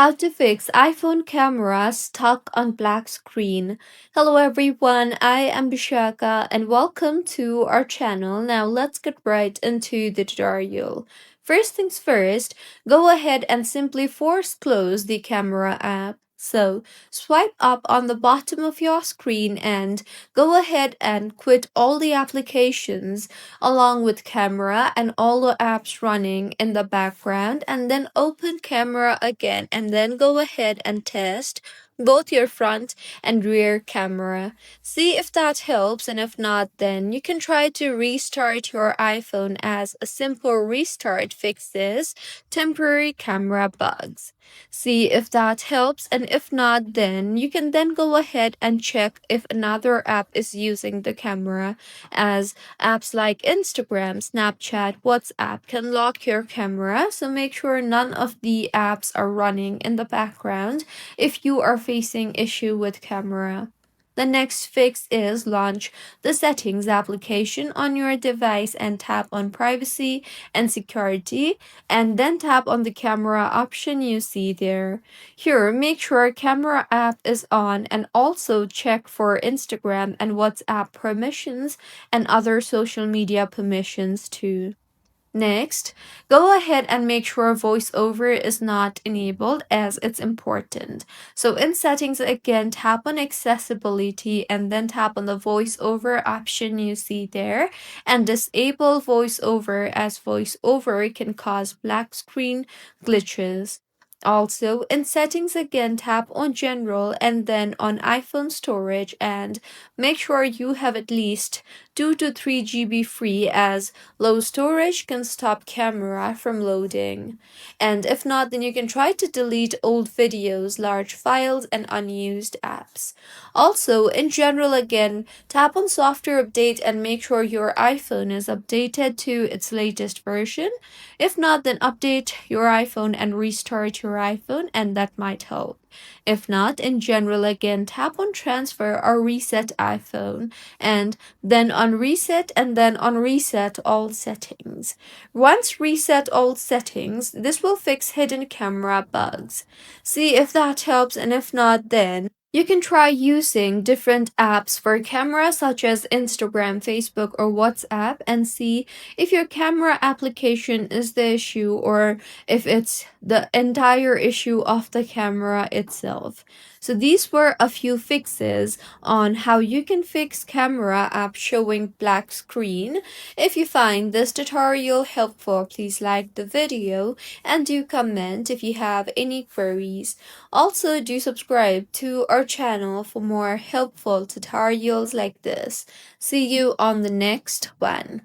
How to fix iPhone camera stuck on black screen. Hello everyone, I am Bishaka and welcome to our channel. Now let's get right into the tutorial. First things first, go ahead and simply force close the camera app. So, swipe up on the bottom of your screen and go ahead and quit all the applications along with camera and all the apps running in the background, and then open camera again and then go ahead and test both your front and rear camera. See if that helps, and if not, then you can try to restart your iPhone, as a simple restart fixes temporary camera bugs. See if that helps, and if not, then you can then go ahead and check if another app is using the camera, as apps like Instagram, Snapchat, WhatsApp can lock your camera, so make sure none of the apps are running in the background if you are facing issue with camera. The next fix is launch the settings application on your device and tap on privacy and security, and then tap on the camera option you see there. Here, make sure camera app is on and also check for Instagram and WhatsApp permissions and other social media permissions too. Next, go ahead and make sure voiceover is not enabled, as it's important. So in settings again, tap on accessibility and then tap on the voiceover option you see there and disable voiceover, as voiceover can cause black screen glitches. Also, in settings again, tap on general and then on iPhone storage and make sure you have at least 2 to 3 GB free, as low storage can stop camera from loading. And if not, then you can try to delete old videos, large files, and unused apps. Also, in general again, tap on software update and make sure your iPhone is updated to its latest version. If not, then update your iPhone and restart your iPhone, and that might help. If not, in general again, tap on transfer or reset iPhone, and then on reset, and then on reset all settings. Once reset all settings, this will fix hidden camera bugs. See if that helps, and if not, then you can try using different apps for camera, such as Instagram, Facebook, or WhatsApp, and see if your camera application is the issue or if it's the entire issue of the camera itself. So these were a few fixes on how you can fix camera app showing black screen. If you find this tutorial helpful, please like the video and do comment if you have any queries. Also, do subscribe to our channel for more helpful tutorials like this. See you on the next one.